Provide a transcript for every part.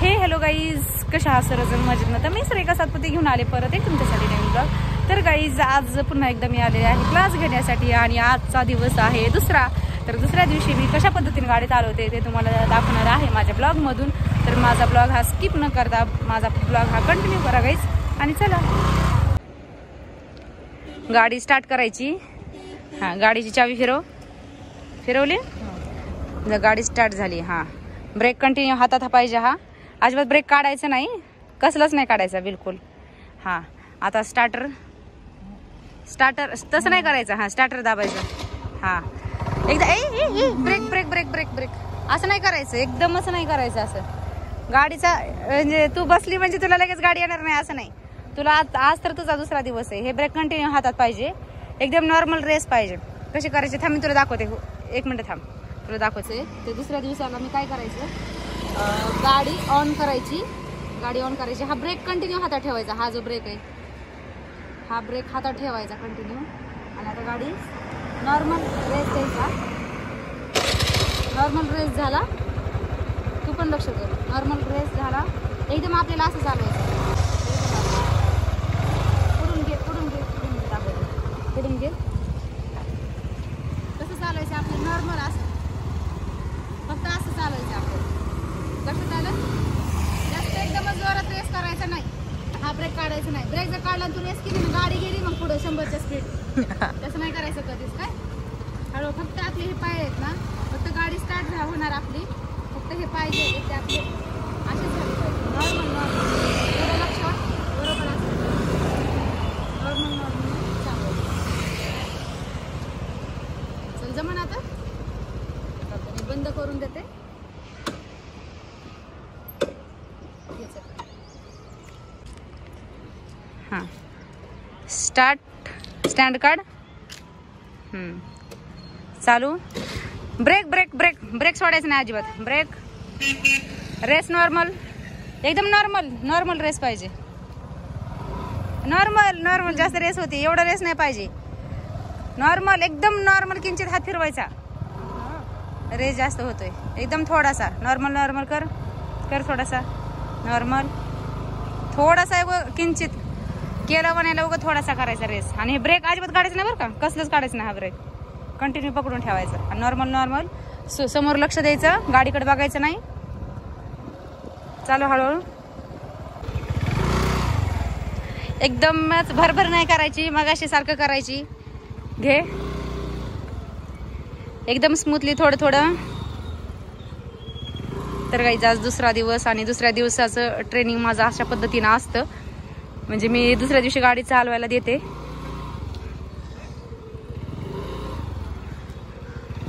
Hello guys, कशा आहात सर्वजण? मजेत ना? तर मी श्रेखा सातपुते घेऊन आले परत एक तुमच्यासाठी नवीन ब्लॉग. तर गाईज आज पुन्हा एकदा मी आलेले आहे क्लास घेण्यासाठी आणि आजचा दिवस आहे दुसरा. तर दुसऱ्या दिवशी मी कशा पद्धतीने गाडी चालवते ते तुम्हाला दाखवणार आहे माझ्या ब्लॉगमधून. तर माझा ब्लॉग हा स्किप न करता माझा ब्लॉग हा कंटिन्यू करा गाईज. आणि चला गाडी स्टार्ट करायची. हां, गाडीची चावी फिरवली, गाडी स्टार्ट झाली. हां, ब्रेक कंटिन्यू हातात पाहिजे. हा अजिबात ब्रेक काढायचा नाही, कसलाच नाही काढायचा बिलकुल. हां, आता स्टार्टर तसं नाही करायचं. हां, स्टार्टर दाबायचं. हां, एकदा break break break break break असं नाही करायचं, एकदम असं नाही करायचं. असं गाडीचा म्हणजे तू बसली म्हणजे तुला लगेच गाडी येणार नाही असं नाही. तुला आज तर तुझा दुसरा दिवस आहे. हे ब्रेक कंटिन्यू हातात पाहिजे, एकदम नॉर्मल रेस पाहिजे. कशी करायची थांब, मी तुला दाखवते. एक मिनिट थांब, तुला दाखवायचंय. ते दुसऱ्या दिवसाला मी काय करायचं, गाडी ऑन करायची. हा ब्रेक कंटिन्यू हातात ठेवायचा. हा जो ब्रेक आहे हा ब्रेक हातात ठेवायचा कंटिन्यू. आणि आता गाडी नॉर्मल रेस द्यायचा. नॉर्मल रेस झाला, तू पण लक्ष कर. नॉर्मल रेस झाला एकदम आपल्याला असं चालवायचं. पुढून घे कसं चालवायचं आपलं नॉर्मल असं, फक्त असं चालवायचं आपलं. कसं चालत जास्त एकदमच जोरात रेस करायचा नाही. हा ब्रेक काढायचा नाही. ब्रेक जर काढला तू रेस केली ना, गाडी गेली मग पुढे 100च्या स्पीड. तसं नाही करायचं कधीच. काय हळू, फक्त आपले हे पाय आहेत ना, फक्त गाडी स्टार्ट होणार आपली. फक्त हे पाय जे आहेत ते आपले असेच झाले पाहिजे. नॉर्मल लक्ष बरोबर असं नॉर्मल चालवायचं. चल जमन. आता मी बंद करून देते. हां, स्टँड काढ. चालू. ब्रेक ब्रेक ब्रेक ब्रेक सोडायचं नाही अजिबात. ब्रेक रेस नॉर्मल, एकदम नॉर्मल रेस पाहिजे. नॉर्मल जास्त रेस होती, एवढा रेस नाही पाहिजे. नॉर्मल, एकदम नॉर्मल. किंचित हात फिरवायचा, रेस जास्त होतोय. एकदम थोडासा नॉर्मल कर थोडासा नॉर्मल. थोडासा किंचित केलं बनायला उगा थोडासा करायचा रेस. आणि हे ब्रेक अजिबात काढायचं नाही बरं का, कसलंच काढायचं नाही. हा ब्रेक कंटिन्यू पकडून ठेवायचा. आणि नॉर्मल समोर लक्ष द्यायचं, गाडीकडे बघायचं नाही. चालू हळूहळू, एकदमच भरभर नाही करायची, मगाशी सारखं करायची. घे एकदम स्मूथली थोडं. तर काही आज दुसरा दिवस आणि दुसऱ्या दिवसाचं ट्रेनिंग माझं अशा पद्धतीनं असतं. म्हणजे मी दुसऱ्या दिवशी गाडी चालवायला देते.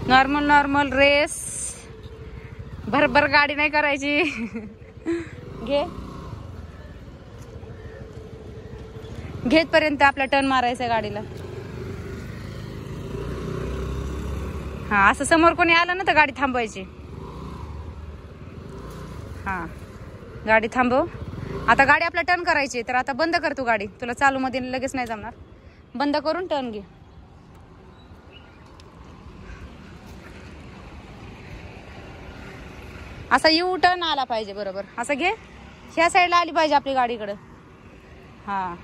नॉर्मल रेस, भरभर गाडी नाही करायची. घेतपर्यंत आपला टर्न मारायचा गाडीला. हा, असं समोर कोणी आलं ना तर गाडी थांबवायची. हा, गाडी थांबव. आता गाडी आपला टर्न करायची. तर आता बंद कर तू गाडी, तुला चालू मध्ये लगेच नाही जमणार. बंद करून टर्न घे. असा यू टर्न आला पाहिजे बरोबर. असं घे, ह्या साईडला आली पाहिजे आपली गाडीकडं. हा,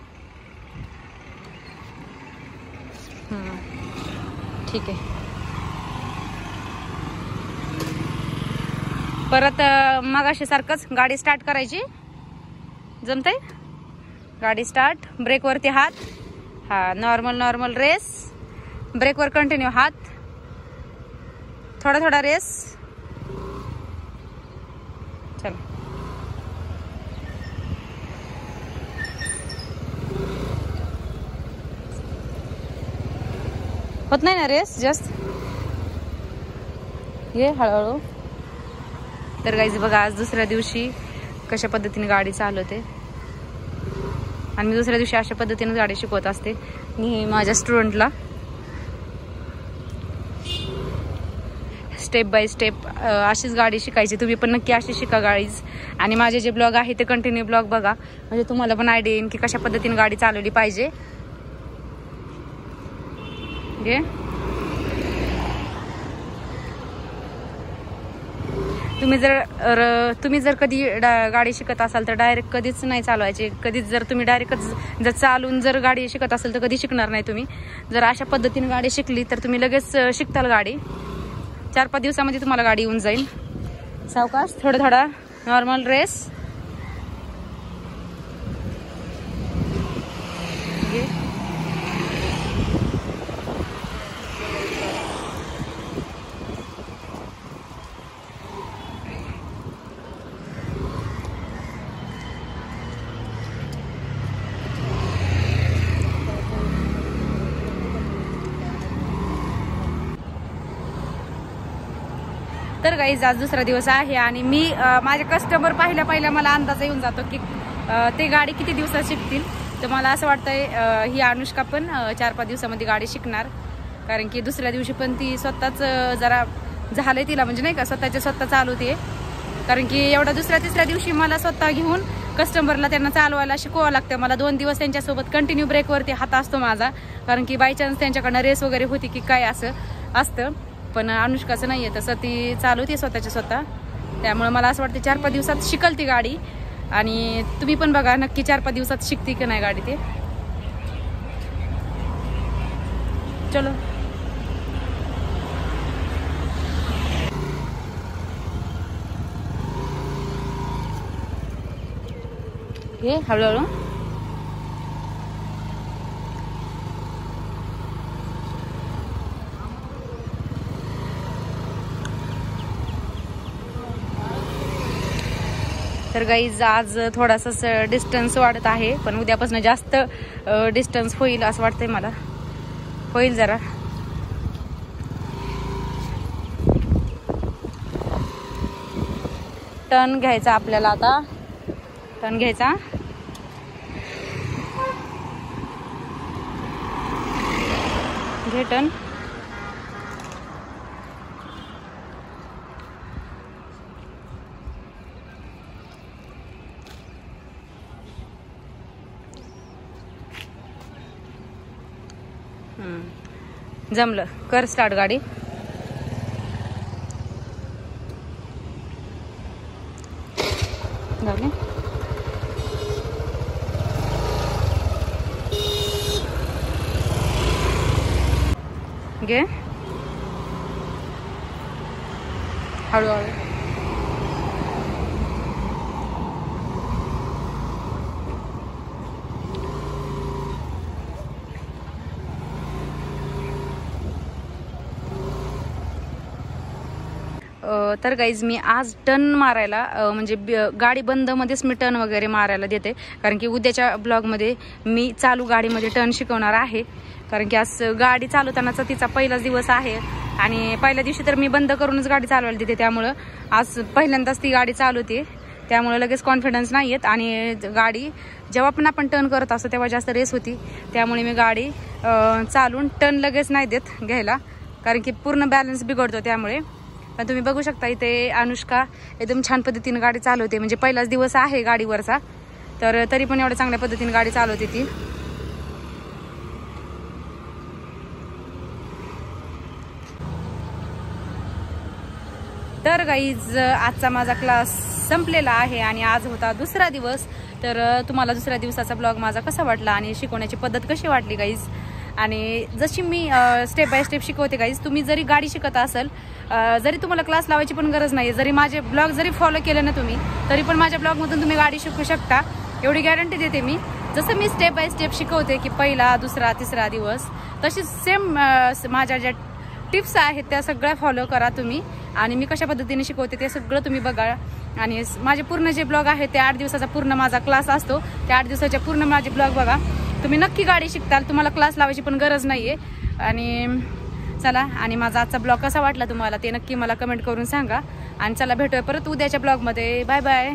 ठीक आहे. परत मगाशी सारखंच गाडी स्टार्ट करायची. जमतंय? गाडी स्टार्ट, ब्रेकवरती हात. हा, नॉर्मल रेस, ब्रेकवर कंटिन्यू हात. थोडा रेस. चल, होत नाही ना रेस जास्त. ये हळूहळू. तर गाईज बघा, आज दुसऱ्या दिवशी कशा पद्धतीने गाडी चालवते. आणि मी दुसऱ्या दिवशी अशा पद्धतीने गाडी शिकवत असते मी माझ्या स्टुडंटला. स्टेप बाय स्टेप अशीच गाडी शिकायची. तुम्ही पण नक्की अशी शिका गाडीज. आणि माझे जे ब्लॉग आहे ते कंटिन्यू ब्लॉग बघा, म्हणजे तुम्हाला पण आयडिया येईल की कशा पद्धतीने गाडी चालवली पाहिजे. तुम्ही जर कधी गाडी शिकत असाल तर डायरेक्ट कधीच नाही चालवायची. कधीच जर तुम्ही डायरेक्टच जर चालून जर गाडी शिकत असाल तर कधी शिकणार नाही तुम्ही. जर अशा पद्धतीने गाडी शिकली तर तुम्ही लगेच शिकताल गाडी. 4-5 दिवसामध्ये तुम्हाला गाडी येऊन जाईल. सावकाश, थोडा थोडा नॉर्मल रेस. तर गाईज आज दुसरा दिवस आहे आणि मी माझे कस्टमर पहिल्या मला अंदाज येऊन जातो की ते गाडी किती दिवसात शिकतील. तर मला असं वाटतंय ही अनुष्का पण 4-5 दिवसामध्ये गाडी शिकणार. कारण की दुसऱ्या दिवशी पण ती स्वतःच जरा झालंय तिला, म्हणजे नाही का, स्वतः चालवते. कारण की एवढा दुसऱ्या-तिसऱ्या दिवशी मला स्वतः घेऊन कस्टमरला त्यांना चालवायला शिकवावं लागतं. मला 2 दिवस त्यांच्यासोबत कंटिन्यू ब्रेकवरती हात असतो माझा. कारण की बाय चान्स त्यांच्याकडनं रेस वगैरे होती की काय असं असतं. पण अनुष्काचं नाहीये तसं, ती चालवते स्वतः. त्यामुळे मला असं वाटतं 4-5 दिवसात शिकल ती गाडी. आणि तुम्ही पण बघा नक्की 4-5 दिवसात शिकते की नाही गाडी ते. चलो हे हळूहळू. तर गाईज आज थोडासाच डिस्टन्स वाढत आहे, पण उद्यापासून जास्त डिस्टन्स होईल असं वाटतंय मला. होईल जरा. टर्न घ्यायचा आपल्याला आता. टर्न घ्यायचा. घे टर्न. जमलं. कर स्टार्ट गाडी. झाले. घे हळूहळू. तर गाईज मी आज टर्न मारायला म्हणजे गाडी बंद मध्येच मी टर्न वगैरे मारायला देते. कारण की उद्याच्या ब्लॉगमध्ये मी चालू गाडीमध्ये टर्न शिकवणार आहे. कारण की आज गाडी चालवतानाचा तिचा पहिलाच दिवस आहे आणि पहिल्या दिवशी तर मी बंद करूनच गाडी चालवायला देते. त्यामुळं आज पहिल्यांदाच ती गाडी चालवते. त्यामुळे लगेच कॉन्फिडन्स नाही येत आणि गाडी जेव्हा पण आपण टर्न करत असतो तेव्हा जास्त रेस होती. त्यामुळे मी गाडी चालून टर्न लगेच नाही देत घ्यायला, कारण की पूर्ण बॅलन्स बिघडतो. त्यामुळे पण तुम्ही बघू शकता इथे अनुष्का एकदम छान पद्धतीने गाडी चालवते. म्हणजे पहिलाच दिवस आहे गाडीवरचा, तर तरी पण एवढ्या चांगल्या पद्धतीने गाडी चालवते ती. तर गाईज आजचा माझा क्लास संपलेला आहे आणि आज होता दुसरा दिवस. तर तुम्हाला दुसऱ्या दिवसाचा ब्लॉग माझा कसा वाटला आणि शिकवण्याची पद्धत कशी वाटली गाईज. आणि जशी मी स्टेप बाय स्टेप शिकवते गाईज, तुम्ही जरी गाडी शिकत असाल, जरी तुम्हाला क्लास लावायची पण गरज नाही, जरी माझे ब्लॉग जरी फॉलो केलं ना तुम्ही, तरी पण माझ्या ब्लॉगमधून तुम्ही गाडी शिकू शकता, एवढी गॅरंटी देते मी. जसं मी स्टेप बाय स्टेप शिकवते की पहिला, दुसरा, तिसरा दिवस, तशीच सेम माझ्या ज्या टिप्स आहेत त्या सगळ्या फॉलो करा तुम्ही. आणि मी कशा पद्धतीने शिकवते ते सगळं तुम्ही बघा. आणि माझे पूर्ण जे ब्लॉग आहे ते 8 दिवसाचा पूर्ण माझा क्लास असतो, त्या 8 दिवसाच्या पूर्ण माझे ब्लॉग बघा. तुम्ही नक्की गाडी शिकताल, तुम्हाला क्लास लावायची पण गरज नाहीये. आणि चला, आणि माझा आजचा ब्लॉग कसा वाटला तुम्हाला ते नक्की मला कमेंट करून सांगा. आणि चला भेटूया परत उद्याच्या ब्लॉगमध्ये. Bye bye.